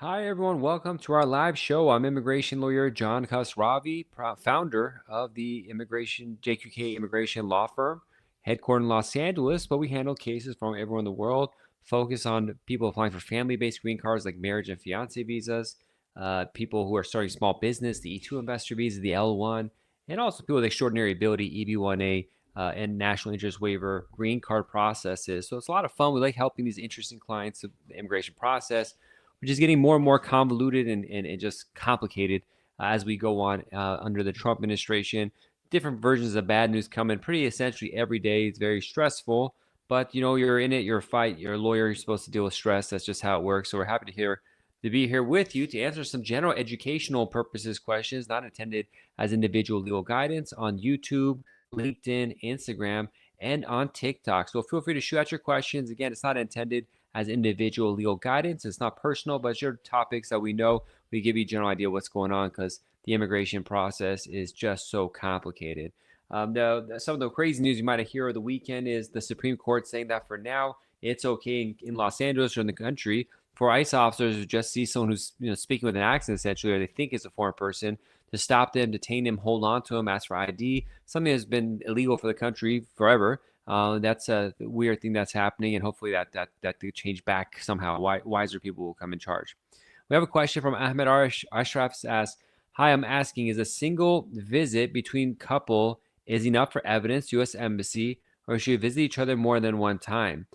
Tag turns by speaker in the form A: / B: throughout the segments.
A: Hi, everyone. Welcome to our live show. I'm immigration lawyer John Khosravi, founder of the JQK Immigration Law Firm, headquartered in Los Angeles, but we handle cases from everywhere in the world, focus on people applying for family-based green cards like marriage and fiance visas, people who are starting small business, the E2 investor visa, the L1, and also people with extraordinary ability, EB1 and national interest waiver green card processes. So it's a lot of fun. We like helping these interesting clients of the immigration process, which is getting more and more convoluted and just complicated as we go on under the Trump administration. Different versions of bad news come in pretty essentially every day. It's very stressful, but you're in it, you're a fight, you're a lawyer, you're supposed to deal with stress. That's just how it works. So we're happy to be here with you to answer some general educational purposes questions, not intended as individual legal guidance, on YouTube, LinkedIn, Instagram, and on TikTok. So feel free to shoot out your questions. Again, it's not intended as individual legal guidance. It's not personal, but it's your topics that we know. We give you a general idea of what's going on because the immigration process is just so complicated. Now, some of the crazy news you might have heard over the weekend is the Supreme Court saying that for now it's okay in Los Angeles or in the country for ICE officers who just see someone who's speaking with an accent essentially, or they think is a foreign person, to stop them, detain them, hold on to them, ask for ID. Something that's been illegal for the country forever. That's a weird thing that's happening, and hopefully that could change back somehow. Wiser people will come in charge. We have a question from Ahmed Ashraf. Asks, "Hi, I'm asking: is a single visit between couple is enough for evidence, U.S. Embassy, or should you visit each other more than one time?"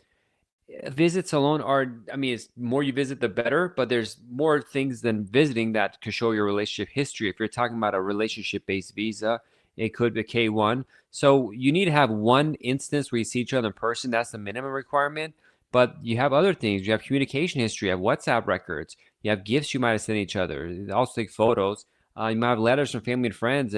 A: Visits alone are, I mean, it's more you visit, the better, but there's more things than visiting that could show your relationship history. If you're talking about a relationship-based visa, it could be K1. So you need to have one instance where you see each other in person. That's the minimum requirement. But you have other things. You have communication history, you have WhatsApp records, you have gifts you might have sent each other. Also take photos. You might have letters from family and friends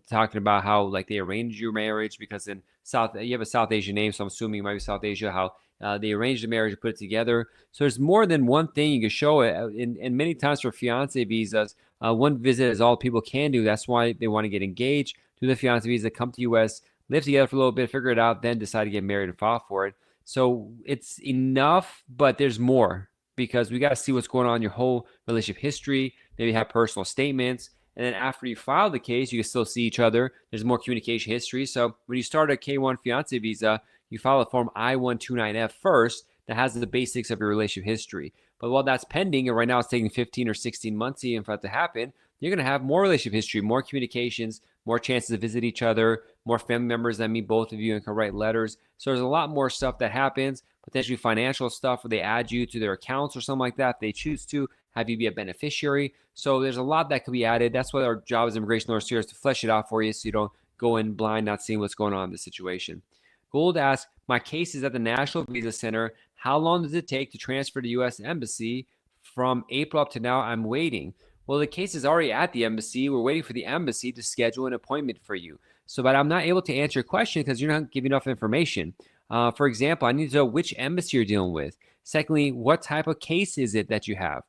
A: talking about how like they arranged your marriage, because you have a South Asian name, so I'm assuming you might be South Asia. How they arranged the marriage and put it together. So there's more than one thing you can show it. And many times for fiance visas, one visit is all people can do. That's why they want to get engaged, do the fiance visa, come to U.S., live together for a little bit, figure it out, then decide to get married and file for it. So it's enough, but there's more, because we got to see what's going on in your whole relationship history. Maybe have personal statements. And then after you file the case, you can still see each other. There's more communication history. So when you start a K1 fiance visa, you file a form I-129F first that has the basics of your relationship history. But while that's pending, and right now it's taking 15 or 16 months even for that to happen, you're going to have more relationship history, more communications, more chances to visit each other, more family members that meet both of you and can write letters. So there's a lot more stuff that happens, potentially financial stuff where they add you to their accounts or something like that if they choose to, have you be a beneficiary. So there's a lot that could be added. That's what our job as immigration lawyers here is, to flesh it out for you so you don't go in blind, not seeing what's going on in the situation. Gould asks, "My case is at the National Visa Center. How long does it take to transfer to U.S. Embassy? From April up to now, I'm waiting." Well, the case is already at the embassy. We're waiting for the embassy to schedule an appointment for you. So, but I'm not able to answer your question because you're not giving enough information. For example, I need to know which embassy you're dealing with. Secondly, what type of case is it that you have?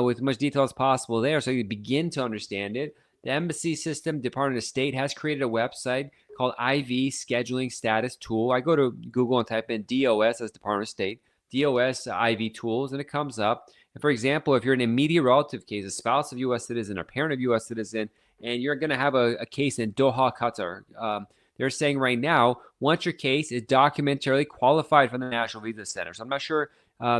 A: With as much detail as possible there so you begin to understand it. The embassy system, Department of State, has created a website called IV Scheduling Status Tool. I go to Google and type in DOS as Department of State, DOS IV tools, and it comes up. And for example, if you're an immediate relative case, a spouse of U.S. citizen, a parent of U.S. citizen, and you're going to have a case in Doha, Qatar, they're saying right now, once your case is documentarily qualified from the National Visa Center. So I'm not sure.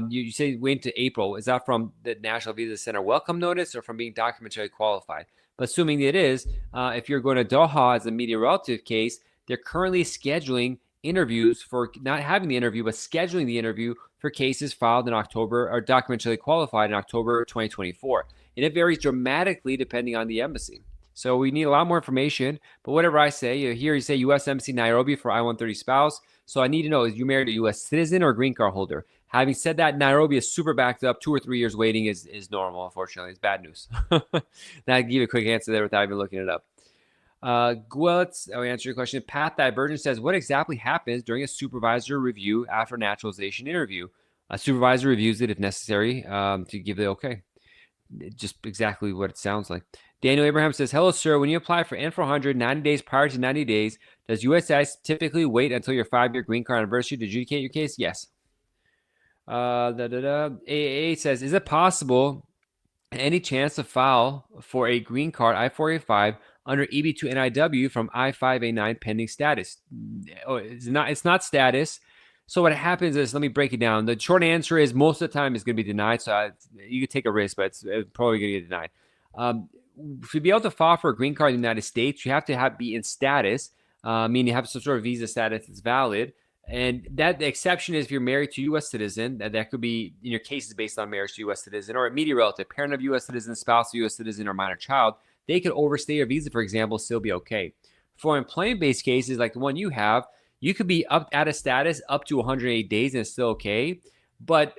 A: You say wait to April. Is that from the National Visa Center welcome notice or from being documentarily qualified? But assuming it is, if you're going to Doha as a immediate relative case, they're currently scheduling interviews for not having the interview, but scheduling the interview for cases filed in October or documentarily qualified in October 2024. And it varies dramatically depending on the embassy. So we need a lot more information. But whatever I say, here you say U.S. Embassy Nairobi for I-130 spouse. So I need to know, is you married a U.S. citizen or a green card holder? Having said that, Nairobi is super backed up. 2 or 3 years waiting is normal, unfortunately. It's bad news. Now I can give you a quick answer there without even looking it up. Gweltz, I'll answer your question. Path Divergent says, "What exactly happens during a supervisor review after a naturalization interview?" A supervisor reviews it if necessary to give the okay. Just exactly what it sounds like. Daniel Abraham says, "Hello, sir. When you apply for N400 90 days prior to 90 days, does USCIS typically wait until your 5-year green card anniversary to adjudicate your case?" Yes. AAA says, "Is it possible any chance to file for a green card I-485 under EB2 NIW from I-589 pending status? Oh, it's not status. So what happens is, let me break it down. The short answer is most of the time it's going to be denied. So you could take a risk, but it's probably going to get denied. To be able to file for a green card in the United States, you have to be in status, meaning you have some sort of visa status that's valid. And that the exception is if you're married to a U.S. citizen, that could be in your cases based on marriage to a U.S. citizen or a immediate relative, parent of U.S. citizen, spouse of U.S. citizen, or minor child. They could overstay your visa, for example, still be okay. For employment-based cases like the one you have, you could be up at a status up to 180 days and it's still okay. But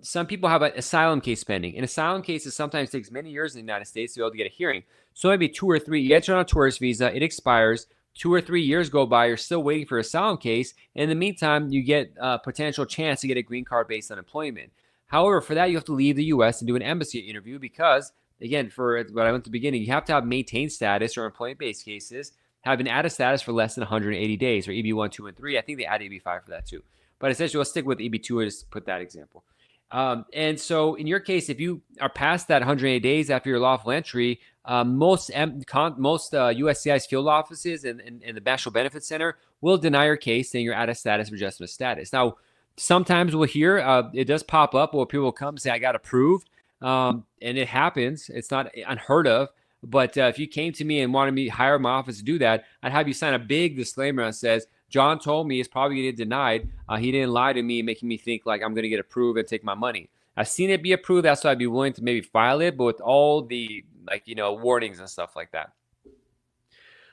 A: some people have an asylum case pending. An asylum case sometimes takes many years in the United States to be able to get a hearing. So maybe 2 or 3, you get on a tourist visa, it expires, 2 or 3 years go by, you're still waiting for a asylum case. In the meantime, you get a potential chance to get a green card based on employment. However, for that, you have to leave the U.S. and do an embassy interview because, again, for what I went to the beginning, you have to have maintained status or employment-based cases, have been out of status for less than 180 days, or EB1, 2, and 3. I think they add EB5 for that too. But essentially, let's stick with EB2 and just put that example. And so in your case, if you are past that 180 days after your lawful entry, most USCIS field offices and the National Benefits Center will deny your case saying you're out of status for adjustment of status. Now, sometimes we'll hear it does pop up where people come and say, I got approved. And it happens. It's not unheard of. But if you came to me and wanted me to hire my office to do that, I'd have you sign a big disclaimer that says, John told me it's probably going to get denied. He didn't lie to me, making me think like I'm going to get approved and take my money. I've seen it be approved. That's why I'd be willing to maybe file it, but with all the warnings and stuff like that.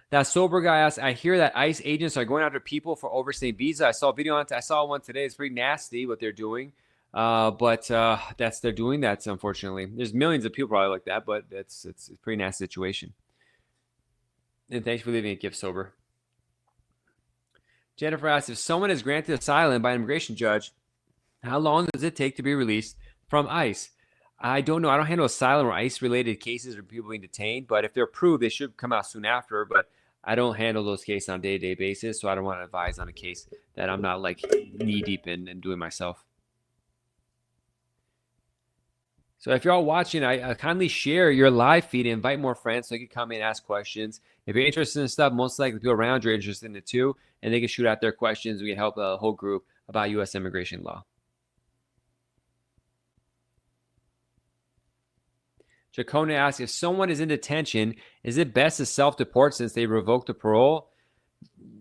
A: That sober guy asks, I hear that ICE agents are going after people for overstaying visa. I saw a video on it. I saw one today. It's pretty nasty what they're doing. But they're doing that, unfortunately. There's millions of people probably like that, but it's a pretty nasty situation. And thanks for leaving a gift, sober. Jennifer asks, if someone is granted asylum by an immigration judge, how long does it take to be released from ICE? I don't know. I don't handle asylum or ICE-related cases or people being detained, but if they're approved, they should come out soon after. But I don't handle those cases on a day-to-day basis, so I don't want to advise on a case that I'm not like knee-deep in doing myself. So if you're all watching, I kindly share your live feed and invite more friends so you can come in and ask questions. If you're interested in stuff, most likely people around you are interested in it too, and they can shoot out their questions. We can help the whole group about U.S. immigration law. Jacona asks, if someone is in detention, is it best to self-deport since they revoked the parole?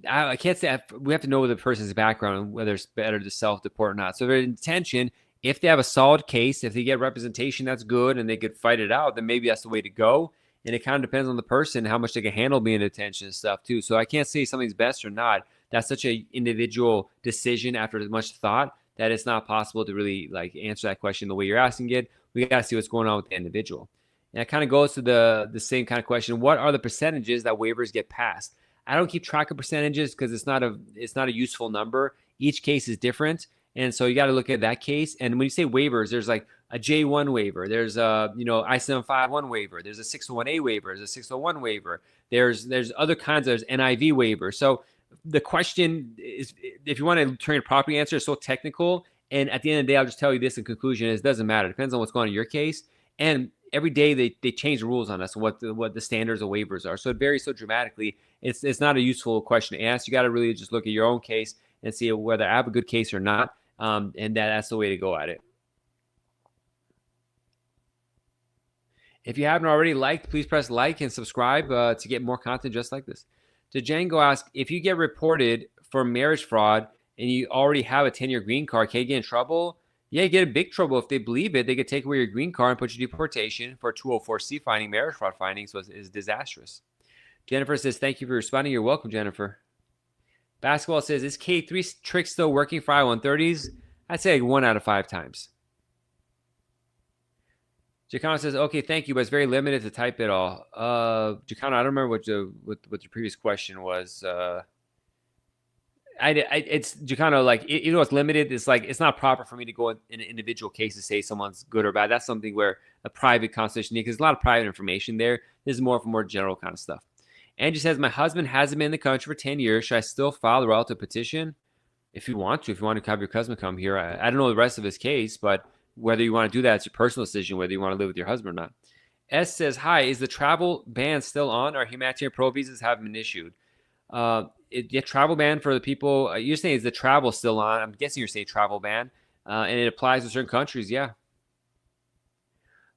A: I can't say. We have to know the person's background and whether it's better to self-deport or not. So if they're in detention, if they have a solid case, if they get representation, that's good, and they could fight it out, then maybe that's the way to go. And it kind of depends on the person, how much they can handle being in detention and stuff too. So I can't say something's best or not. That's such an individual decision after much thought that it's not possible to really like answer that question the way you're asking it. We got to see what's going on with the individual. And it kind of goes to the same kind of question. What are the percentages that waivers get passed? I don't keep track of percentages because it's not a useful number. Each case is different. And so you got to look at that case. And when you say waivers, there's like a J1 waiver. There's a, I-751 waiver. There's a 601A waiver. There's a 601 waiver. There's other kinds. There's NIV waiver. So the question is, if you want to turn a proper answer, it's so technical. And at the end of the day, I'll just tell you this in conclusion, is it doesn't matter. It depends on what's going on in your case. And every day they change the rules on us, what the standards of waivers are. So it varies so dramatically. It's not a useful question to ask. You got to really just look at your own case and see whether I have a good case or not. And that's the way to go at it. If you haven't already liked, please press like and subscribe to get more content just like this. Django asks, if you get reported for marriage fraud and you already have a 10-year green card, can you get in trouble? Yeah, you get in big trouble. If they believe it, they could take away your green card and put you in deportation for 204C finding, marriage fraud findings, so it's disastrous. Jennifer says, thank you for responding. You're welcome, Jennifer. Basketball says, is K3 trick still working for I-130s? I'd say 1 out of 5 times. Jacana says, okay, thank you, but it's very limited to type it all. Jacana, I don't remember what your previous question was. It's Jacana, like, even though it's limited, it's like, it's not proper for me to go in an individual case to say someone's good or bad. That's something where a private consultation, because there's a lot of private information there. This is more for more general kind of stuff. Angie says, my husband hasn't been in the country for 10 years. Should I still file the relative petition? If you want to have your husband come here. I don't know the rest of his case, but whether you want to do that, it's your personal decision, whether you want to live with your husband or not. S says, hi, is the travel ban still on? Or humanitarian pro visas haven't been issued? Travel ban for the people, you're saying is the travel still on? I'm guessing you're saying travel ban, and it applies to certain countries, yeah.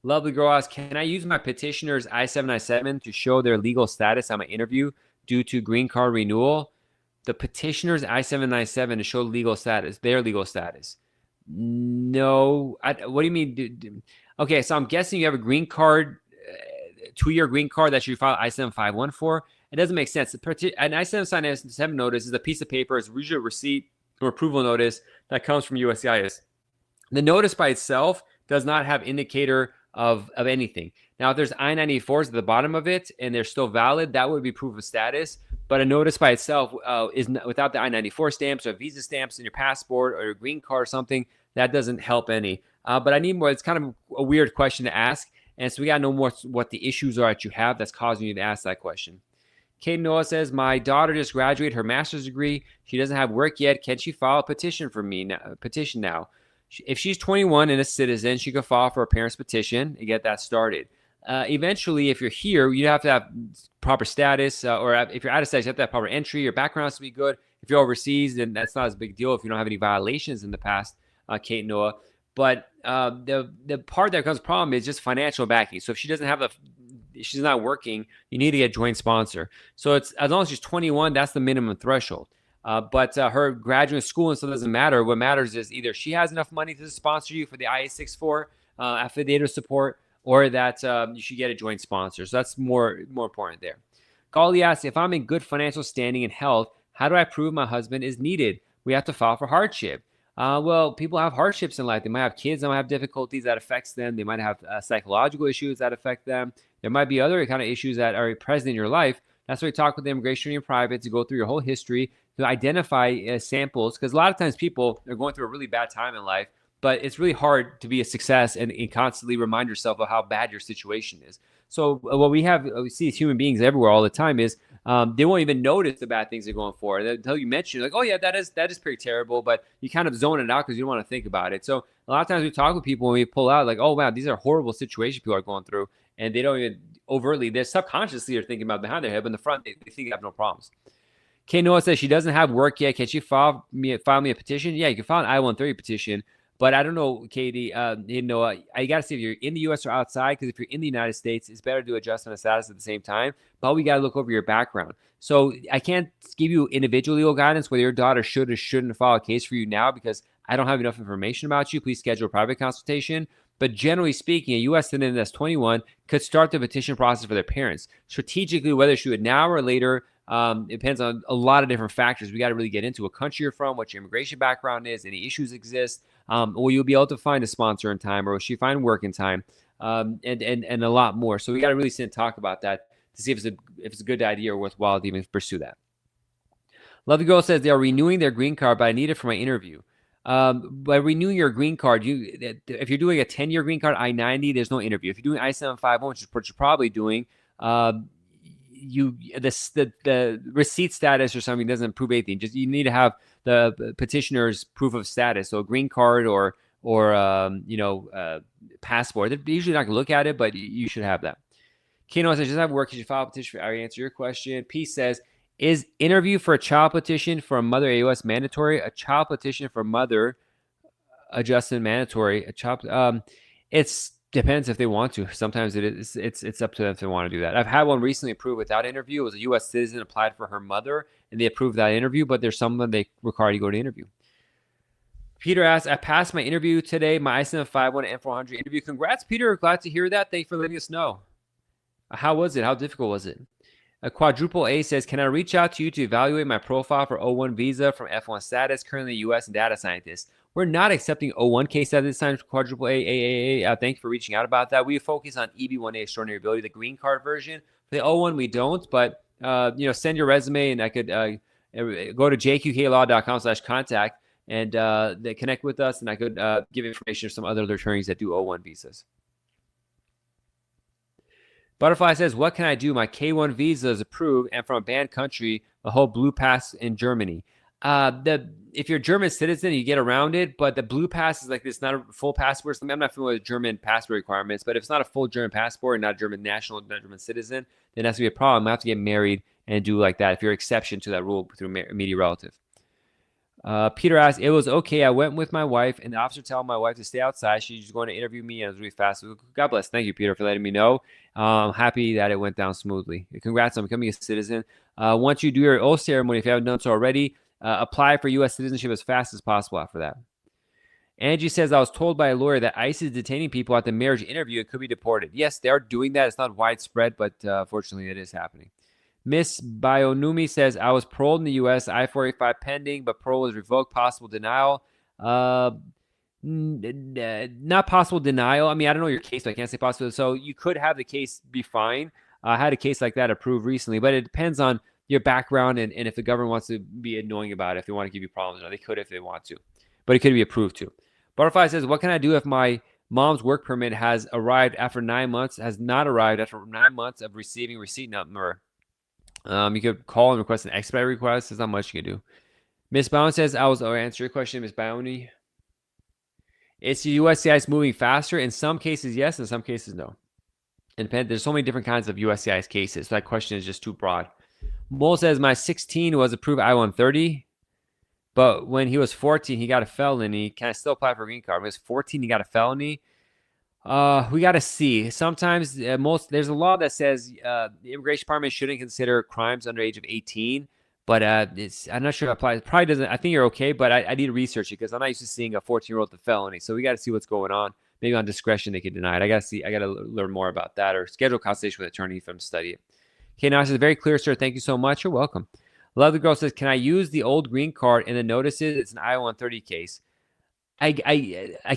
A: Lovely girl asks, can I use my petitioner's I-797 to show their legal status on my interview due to green card renewal? The petitioner's I-797 to show legal status, their legal status. No. What do you mean? Okay, so I'm guessing you have a green card, 2-year green card that you file I-751 for. It doesn't make sense. An I-797 notice is a piece of paper. It's usually a receipt or approval notice that comes from USCIS. The notice by itself does not have indicator of anything. Now, if there's I-94s at the bottom of it and they're still valid, that would be proof of status. But a notice by itself is not, without the I-94 stamps or visa stamps in your passport or your green card or something, that doesn't help any. But I need more. It's kind of a weird question to ask. And so we got to know more what the issues are that you have that's causing you to ask that question. Kate Noah says, my daughter just graduated her master's degree. She doesn't have work yet. Can she file a petition for me now? Petition now? If she's 21 and a citizen, she could file for a parent's petition and get that started. Eventually, if you're here, you have to have proper status, or if you're out of status, you have to have proper entry. Your background has to be good. If you're overseas, then that's not as big a deal if you don't have any violations in the past, Kate Noah. But the part that becomes a problem is just financial backing. So if she doesn't have she's not working, you need to get a joint sponsor. So it's as long as she's 21, that's the minimum threshold. But her graduate school and stuff doesn't matter. What matters is either she has enough money to sponsor you for the IA-64 affidavit support, or that you should get a joint sponsor. So that's more important there. Golly asks, if I'm in good financial standing and health, how do I prove my husband is needed? We have to file for hardship. Well, people have hardships in life. They might have kids that might have difficulties that affects them. They might have psychological issues that affect them. There might be other kind of issues that are present in your life. That's why we talk with the immigration in private to go through your whole history, to identify samples. Because a lot of times people are going through a really bad time in life, but it's really hard to be a success and constantly remind yourself of how bad your situation is. So what we see as human beings everywhere all the time is they won't even notice the bad things they're going for until you mention, like, oh yeah, that is pretty terrible, but you kind of zone it out because you don't want to think about it. So a lot of times we talk with people and we pull out like, oh wow, these are horrible situations people are going through, and they don't even overtly, they're subconsciously are thinking about behind their head, but in the front they think they have no problems. Kay Noah says she doesn't have work yet. Can she file me a petition? Yeah, you can file an I-130 petition. But I don't know, Katie, I got to see if you're in the U.S. or outside, because if you're in the United States, it's better to do adjustment of status at the same time. But we got to look over your background. So I can't give you individual legal guidance whether your daughter should or shouldn't file a case for you now, because I don't have enough information about you. Please schedule a private consultation. But generally speaking, a U.S. citizen that's 21 could start the petition process for their parents. Strategically, whether she would now or later, it depends on a lot of different factors. We got to really get into what country you're from, what your immigration background is, any issues exist. Will you be able to find a sponsor in time, or will she find work in time, and a lot more. So we got to really sit and talk about that to see if it's a good idea or worthwhile to even pursue that. Lovely Girl says they are renewing their green card, but I need it for my interview. By renewing your green card, if you're doing a 10-year green card, I-90, there's no interview. If you're doing I-751, which is what you're probably doing, the receipt status or something doesn't prove anything. Just you need to have the petitioner's proof of status, so a green card or passport. They're usually not going to look at it, but you should have that. Keno says, just have work. You should file a petition. I already answered your question. P says, is interview for a child petition for a mother AOS mandatory? A child petition for mother adjusted mandatory. A child, it's depends if they want to. Sometimes it's up to them if they want to do that. I've had one recently approved without interview. It was a U.S. citizen applied for her mother, and they approved that interview, but there's someone they require you to go to interview. Peter asks, I passed my interview today, my I-751 and N400 interview. Congrats, Peter. Glad to hear that. Thanks for letting us know. How was it? How difficult was it? A Quadruple A says, can I reach out to you to evaluate my profile for O1 visa from F1 status, currently U.S. and data scientist? We're not accepting O1 case at this time for Quadruple A. Thank you for reaching out about that. We focus on EB1A extraordinary ability, the green card version. For the O1, we don't, but send your resume, and I could go to jqklaw.com/contact and they connect with us, and I could give information to some other attorneys that do O1 visas. Butterfly says, what can I do? My K1 visa is approved and from a banned country, a whole blue pass in Germany. If you're a German citizen, you get around it, but the blue pass is like this, not a full passport. I'm not familiar with German passport requirements, but if it's not a full German passport and not a German national, not a German citizen, then that's gonna be a problem. I have to get married and do like that if you're exception to that rule through immediate relative. Peter asked, it was okay. I went with my wife, and the officer told my wife to stay outside. She's going to interview me, and it was really fast. So God bless. Thank you, Peter, for letting me know. I'm happy that it went down smoothly. Congrats on becoming a citizen. Once you do your oath ceremony, if you haven't done so already, apply for U.S. citizenship as fast as possible after that. Angie says, I was told by a lawyer that ICE is detaining people at the marriage interview and could be deported. Yes, they are doing that. It's not widespread, but fortunately, it is happening. Miss Bionumi says, I was paroled in the U.S., I-485 pending, but parole was revoked, possible denial. Not possible denial. I mean, I don't know your case, so I can't say possible. So you could have the case be fine. I had a case like that approved recently, but it depends on your background and if the government wants to be annoying about it, if they want to give you problems. Or they could if they want to, but it could be approved too. Butterfly says, what can I do if my mom's work permit has arrived after 9 months, has not arrived after 9 months of receiving receipt number? You could call and request an expedite request. There's not much you can do. Miss Bound says, answer your question, Miss Bounty. Is the USCIS moving faster? In some cases, yes. In some cases, no. There's so many different kinds of USCIS cases. So that question is just too broad. Mole says, my 16 was approved I-130, but when he was 14, he got a felony. Can I still apply for a green card? When he was 14, he got a felony. We got to see. Sometimes there's a law that says the immigration department shouldn't consider crimes under age of 18, but I'm not sure it applies. It probably doesn't. I think you're okay, but I need to research it because I'm not used to seeing a 14-year-old with a felony. So we got to see what's going on. Maybe on discretion they could deny it. I got to learn more about that or schedule a consultation with an attorney for them to study it. Okay, now it says, very clear, sir. Thank you so much. You're welcome. Lovely Girl says, can I use the old green card in the notices? It's an I-130 case. I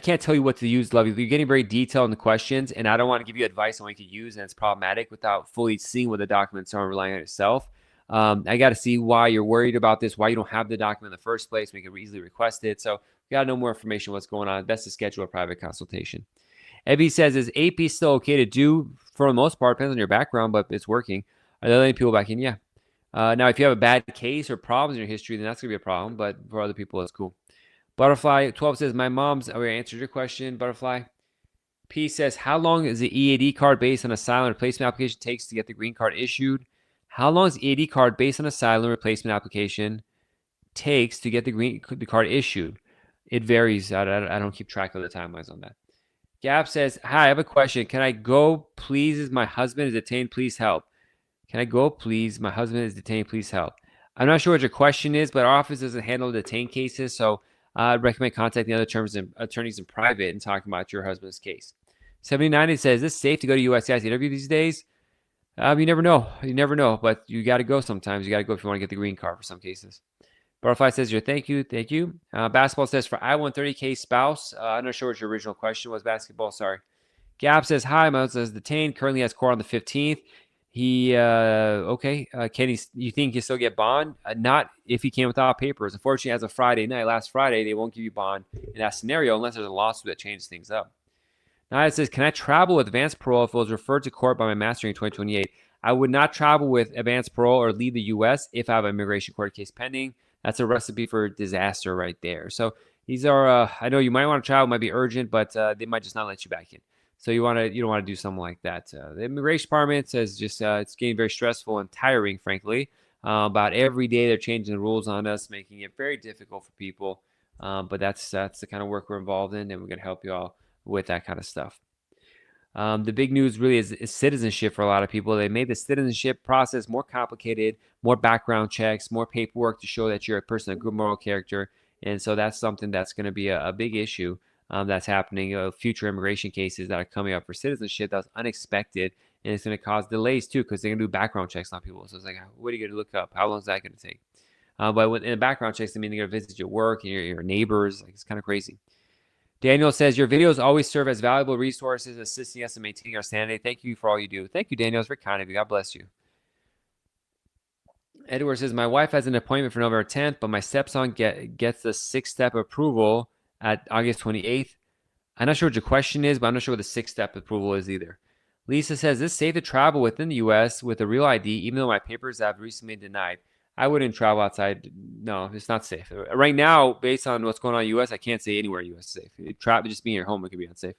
A: can't tell you what to use, Lovey. You're getting very detailed in the questions, and I don't want to give you advice on what you could use, and it's problematic without fully seeing what the documents are and relying on yourself. I got to see why you're worried about this, why you don't have the document in the first place. We can easily request it. So we got to know more information what's going on. Best to schedule a private consultation. Evie says, is AP still okay to do? For the most part, depends on your background, but it's working. Are they letting people back in? Yeah. Now, if you have a bad case or problems in your history, then that's going to be a problem, but for other people, it's cool. Butterfly 12 says, my mom's, we answered your question, Butterfly. P says, how long is the EAD card based on asylum replacement application takes to get the green card issued? How long is the EAD card based on asylum replacement application takes to get the card issued? It varies. I don't keep track of the timelines on that. Gap says, hi, I have a question. Can I go, please? My husband is detained. Please help. Can I go, please? My husband is detained. Please help. I'm not sure what your question is, but our office doesn't handle detained cases, so I'd recommend contacting other attorneys in private and talking about your husband's case. 79, it says, is this safe to go to USCIS interview these days? You never know. You never know, but you got to go sometimes. You got to go if you want to get the green card for some cases. Butterfly says, thank you. Thank you. Basketball says, for I-130 case spouse. I'm not sure what your original question was, basketball. Sorry. Gap says, hi, my husband is detained. Currently has court on the 15th. He, okay. You think he'll still get bond? Not if he came without papers. Unfortunately, as of last Friday, they won't give you bond in that scenario unless there's a lawsuit that changes things up. Now it says, can I travel with advanced parole if it was referred to court by my master in 2028? I would not travel with advanced parole or leave the U.S. if I have an immigration court case pending. That's a recipe for disaster right there. So these are, I know you might want to travel, might be urgent, but they might just not let you back in. So you don't want to do something like that. The immigration department says just it's getting very stressful and tiring, frankly. About every day they're changing the rules on us, making it very difficult for people. But that's the kind of work we're involved in, and we're going to help you all with that kind of stuff. The big news really is citizenship for a lot of people. They made the citizenship process more complicated, more background checks, more paperwork to show that you're a person of good moral character. And so that's something that's going to be a big issue. That's happening, future immigration cases that are coming up for citizenship. That's unexpected, and it's going to cause delays too because they're going to do background checks on people. So it's like, what are you going to look up? How long is that going to take? But in the background checks, I mean, they're going to visit your work and your neighbors. Like, it's kind of crazy. Daniel says, your videos always serve as valuable resources, assisting us in maintaining our sanity. Thank you for all you do. Thank you, Daniel. It's very kind of you. God bless you. Edward says, my wife has an appointment for November 10th, but my stepson gets the 6-step approval at August 28th. I'm not sure what your question is, but I'm not sure what the 6-step approval is either. Lisa says, is it safe to travel within the U.S. with a real ID, even though my papers have recently been denied? I wouldn't travel outside. No, it's not safe. Right now, based on what's going on in the U.S., I can't say anywhere in the U.S. is safe. Just being at home, it could be unsafe.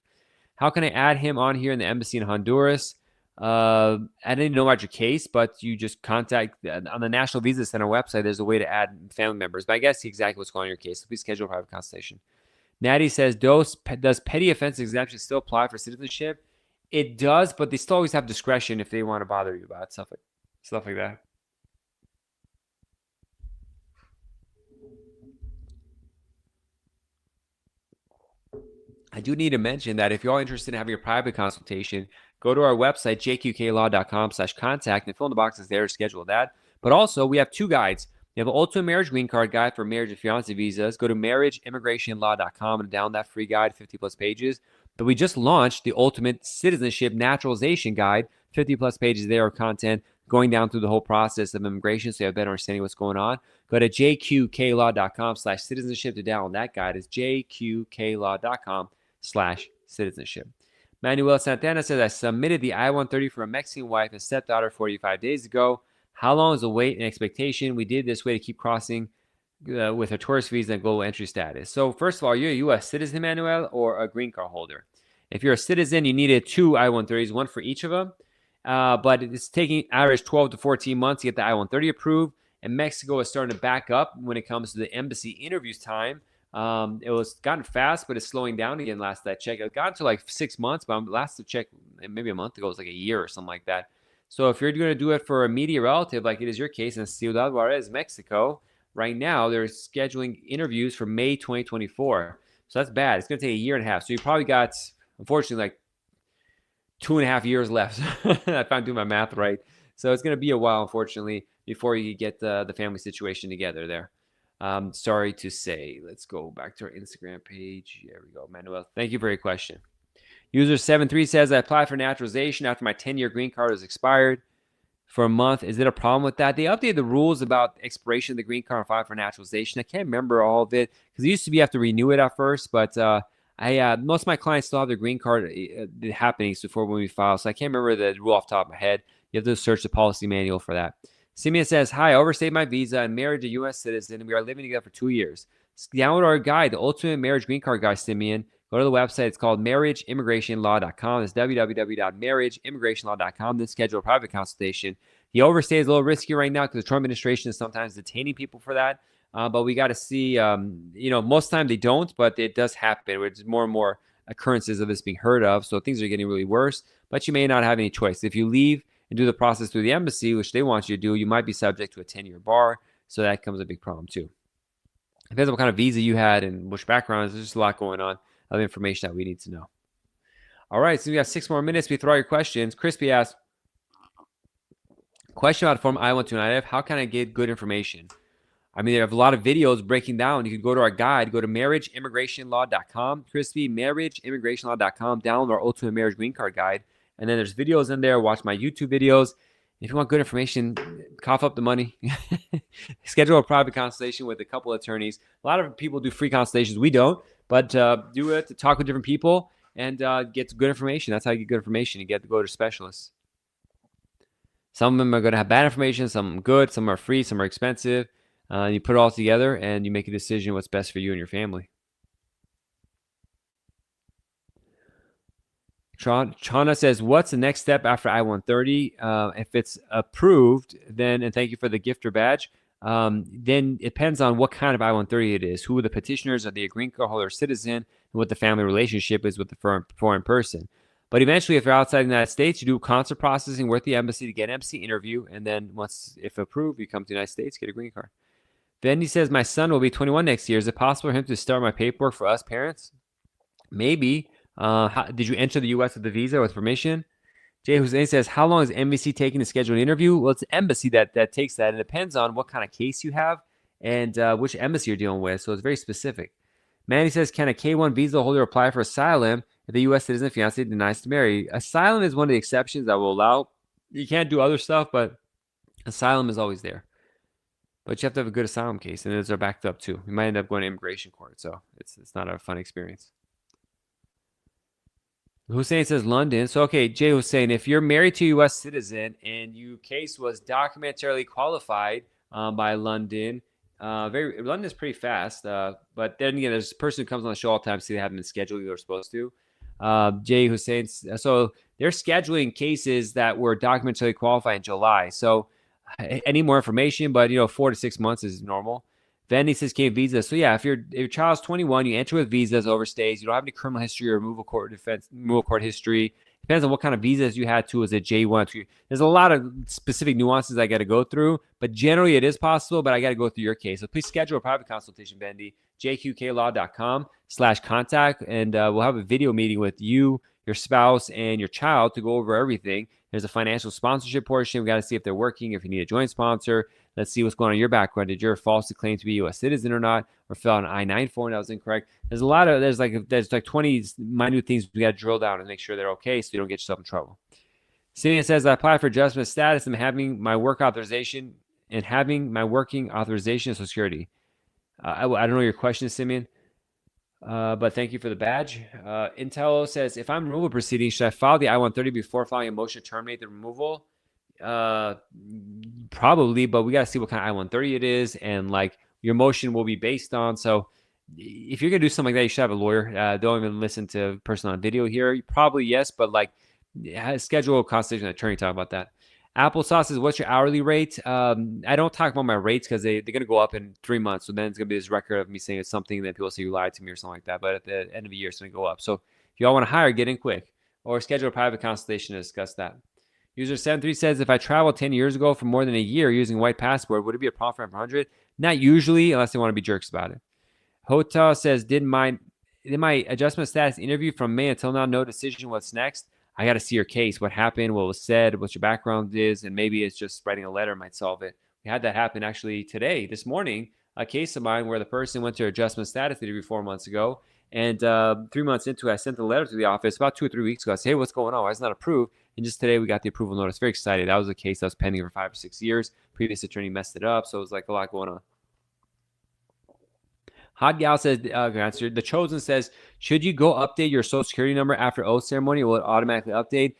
A: How can I add him on here in the embassy in Honduras? I didn't know about your case, but you just contact on the National Visa Center website. There's a way to add family members, but I guess exactly what's going on in your case. So please schedule a private consultation. Natty says, does petty offense exemption still apply for citizenship? It does, but they still always have discretion if they want to bother you about stuff like that. I do need to mention that if you're all interested in having a private consultation, go to our website, jqklaw.com/contact, and fill in the boxes there to schedule that. But also, we have two guides. We have an Ultimate Marriage Green Card Guide for marriage and fiancé visas. Go to marriageimmigrationlaw.com and download that free guide, 50-plus pages. But we just launched the Ultimate Citizenship Naturalization Guide, 50-plus pages there of content going down through the whole process of immigration so you have a better understanding of what's going on. Go to jqklaw.com/citizenship to download that guide. It's jqklaw.com/citizenship. Manuel Santana says, I submitted the I-130 for a Mexican wife and stepdaughter 45 days ago. How long is the wait and expectation? We did this way to keep crossing with a tourist visa and global entry status. So first of all, you're a U.S. citizen, Manuel, or a green card holder. If you're a citizen, you needed 2 I-130s, one for each of them. But it's taking average 12 to 14 months to get the I-130 approved. And Mexico is starting to back up when it comes to the embassy interviews time. It was gotten fast, but it's slowing down again. Last I checked, it got to like 6 months, but last I checked, maybe a month ago, it was like a year or something like that. So if you're going to do it for a immediate relative, like it is your case in Ciudad Juarez, Mexico, right now they're scheduling interviews for May 2024. So that's bad. It's going to take a year and a half. So you probably got, unfortunately, like 2.5 years left. If I'm doing my math right. So it's going to be a while, unfortunately, before you get the family situation together there. Sorry to say. Let's go back to our Instagram page. There we go, Manuel. Thank you for your question. User 73 says, I applied for naturalization after my 10-year green card has expired for a month. Is it a problem with that? They updated the rules about expiration of the green card and apply for naturalization. I can't remember all of it because it used to be you have to renew it at first, but most of my clients still have their green card happening before when we file, so I can't remember the rule off the top of my head. You have to search the policy manual for that. Simeon says, hi, I overstayed my visa and married a U.S. citizen, and we are living together for 2 years. Download our guide, the Ultimate Marriage Green Card Guide, Simeon. Go to the website. It's called marriageimmigrationlaw.com. It's www.marriageimmigrationlaw.com. Then schedule a private consultation. The overstay is a little risky right now because the Trump administration is sometimes detaining people for that. But we got to see, most of the time they don't, but it does happen. There's more and more occurrences of this being heard of. So things are getting really worse, but you may not have any choice. If you leave and do the process through the embassy, which they want you to do, you might be subject to a 10-year bar. So that becomes a big problem too. Depends on what kind of visa you had and which background. There's just a lot going on of information that we need to know. All right, so we got 6 more minutes. We throw out your questions. Crispy asks, question about Form I-129F. How can I get good information? I mean, they have a lot of videos breaking down. You can go to our guide. Go to marriageimmigrationlaw.com. Crispy, marriageimmigrationlaw.com. Download our Ultimate Marriage Green Card Guide. And then there's videos in there. Watch my YouTube videos. If you want good information, cough up the money. Schedule a private consultation with a couple of attorneys. A lot of people do free consultations. We don't. But do it to talk with different people and get good information. That's how you get good information. You get to go to specialists. Some of them are going to have bad information. Some good. Some are free. Some are expensive. You put it all together and you make a decision what's best for you and your family. Chana says, what's the next step after I-130? If it's approved, then, and thank you for the gifter badge, then it depends on what kind of I-130 it is, who the petitioners are, the green card holder if and what the family relationship is with the foreign person. But eventually, if you're outside the United States, you do consular processing with the embassy to get an embassy interview. And then if approved, you come to the United States, get a green card. Bendy says, my son will be 21 next year. Is it possible for him to start my paperwork for us parents? Maybe. Did you enter the U.S. with the visa with permission? Jay Hussein says, how long is embassy taking to schedule an interview? Well, it's the embassy that takes that. It depends on what kind of case you have and which embassy you're dealing with. So it's very specific. Manny says, can a K-1 visa holder apply for asylum if the U.S. citizen fiancé denies to marry? Asylum is one of the exceptions that will allow. You can't do other stuff, but asylum is always there. But you have to have a good asylum case, and those are backed up too. You might end up going to immigration court, so it's not a fun experience. Hussein says London. So, okay, Jay Hussein, if you're married to a U.S. citizen and your case was documentarily qualified, by London. London is pretty fast, but then again, there's a person who comes on the show all the time, so they haven't been scheduled they're supposed to. Jay Hussein. So they're scheduling cases that were documentarily qualified in July. So I need more information, but 4 to 6 months is normal. Vandy says K visa. So yeah, if your child's 21, you enter with visas, overstays. You don't have any criminal history or removal court history. Depends on what kind of visas you had too. Is it J1? There's a lot of specific nuances I got to go through, but generally it is possible. But I got to go through your case. So please schedule a private consultation, Bendy. JQKlaw.com/contact, and we'll have a video meeting with you, your spouse, and your child to go over everything. There's a financial sponsorship portion. We got to see if they're working, if you need a joint sponsor. Let's see what's going on in your background. Did you falsely claim to be a U.S. citizen or not, or fill out an I-9 form that was incorrect? There's like 20 minute things we got to drill down and make sure they're okay, so you don't get yourself in trouble. Simeon says, I applied for adjustment of status and having my work authorization and having my working authorization of Social Security. I don't know your question, Simeon, but thank you for the badge. Intello says, if I'm removal proceedings, should I file the I-130 before filing a motion to terminate the removal? Probably, but we got to see what kind of I-130 it is and like your motion will be based on. So if you're going to do something like that, you should have a lawyer. Don't even listen to a person on video here. Probably yes, but like schedule a consultation with an attorney talk about that. Applesauce says, what's your hourly rate? I don't talk about my rates because they're going to go up in 3 months. So then it's going to be this record of me saying it's something that people say you lied to me or something like that. But at the end of the year, it's going to go up. So if you all want to hire, get in quick or schedule a private consultation to discuss that. User 73 says, if I traveled 10 years ago for more than a year using a white passport, would it be a problem for 100? Not usually, unless they want to be jerks about it. Hota says, did my adjustment status interview from May until now, no decision, what's next? I got to see your case, what happened, what was said, what your background is, and maybe it's just writing a letter might solve it. We had that happen actually this morning, a case of mine where the person went to adjustment status interview 4 months ago, and 3 months into it, I sent a letter to the office about 2 or 3 weeks ago. I said, hey, what's going on? Why is it not approved? And just today we got the approval notice. Very excited. That was a case that was pending for 5 or 6 years. Previous attorney messed it up, so it was like a lot going on. Hot Gal says, answer. The Chosen says, should you go update your social security number after oath ceremony? Will it automatically update?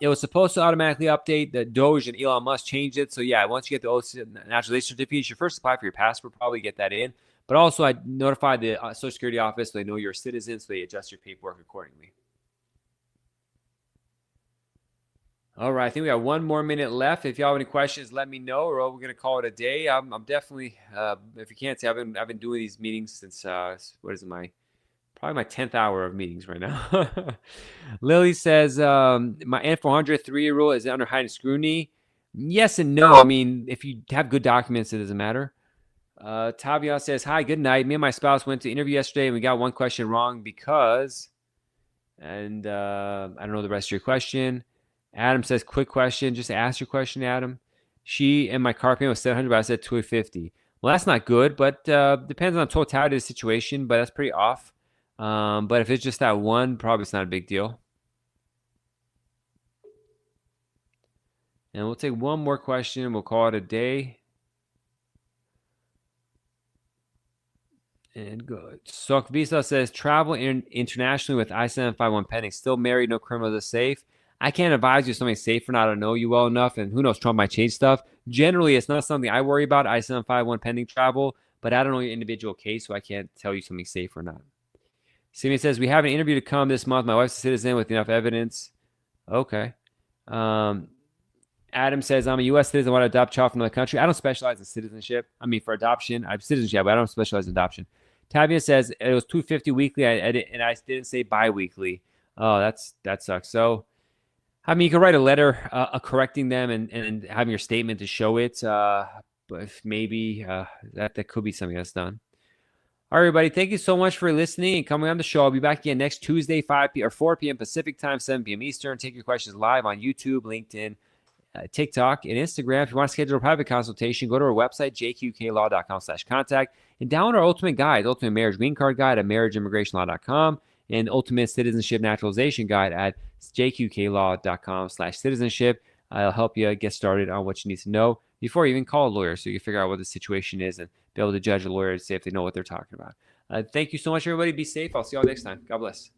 A: It was supposed to automatically update. The Doge and Elon Musk changed it. So yeah, once you get the oath naturalization certificate, you should first apply for your passport, probably get that in. But also I notified the Social Security office so they know you're a citizen, so they adjust your paperwork accordingly. All right, I think we got 1 more minute left. If y'all have any questions, let me know, or we're gonna call it a day. I'm definitely, if you can't see, I've been doing these meetings since what is it, probably my 10th hour of meetings right now. Lily says, my N400 3-year rule is under heightened scrutiny. Yes and no. I mean, if you have good documents, it doesn't matter. Tavia says, hi, good night. Me and my spouse went to interview yesterday and we got one question wrong because, and I don't know the rest of your question. Adam says, quick question. Just ask your question, Adam. She and my car payment was $700, but I said $250. Well, that's not good, but depends on the totality of the situation, but that's pretty off. But if it's just that one, probably it's not a big deal. And we'll take one more question. We'll call it a day. And good. Sok Visa says, travel internationally with I-751 pending. Still married, no criminals, is safe. I can't advise you if something's safe or not. I don't know you well enough, and who knows, Trump might change stuff. Generally, it's not something I worry about, I-751 pending travel, but I don't know your individual case, so I can't tell you something's safe or not. Simeon says, we have an interview to come this month. My wife's a citizen with enough evidence. Okay. Adam says, I'm a U.S. citizen. I want to adopt a child from another country. I don't specialize in citizenship. I mean, for adoption, I have citizenship, but I don't specialize in adoption. Tavia says, it was $250 weekly, and I didn't say bi-weekly. Oh, that sucks. So, I mean, you can write a letter correcting them and having your statement to show it. But maybe that could be something that's done. All right, everybody. Thank you so much for listening and coming on the show. I'll be back again next Tuesday, 4 p.m. Pacific time, 7 p.m. Eastern. Take your questions live on YouTube, LinkedIn, TikTok, and Instagram. If you want to schedule a private consultation, go to our website, jqklaw.com/contact, and download our ultimate guide, Ultimate Marriage Green Card Guide at marriageimmigrationlaw.com, and Ultimate Citizenship Naturalization Guide at jqklaw.com/citizenship. I'll help you get started on what you need to know before you even call a lawyer, so you can figure out what the situation is and be able to judge a lawyer and see if they know what they're talking about. Thank you so much, everybody. Be safe. I'll see you all next time. God bless.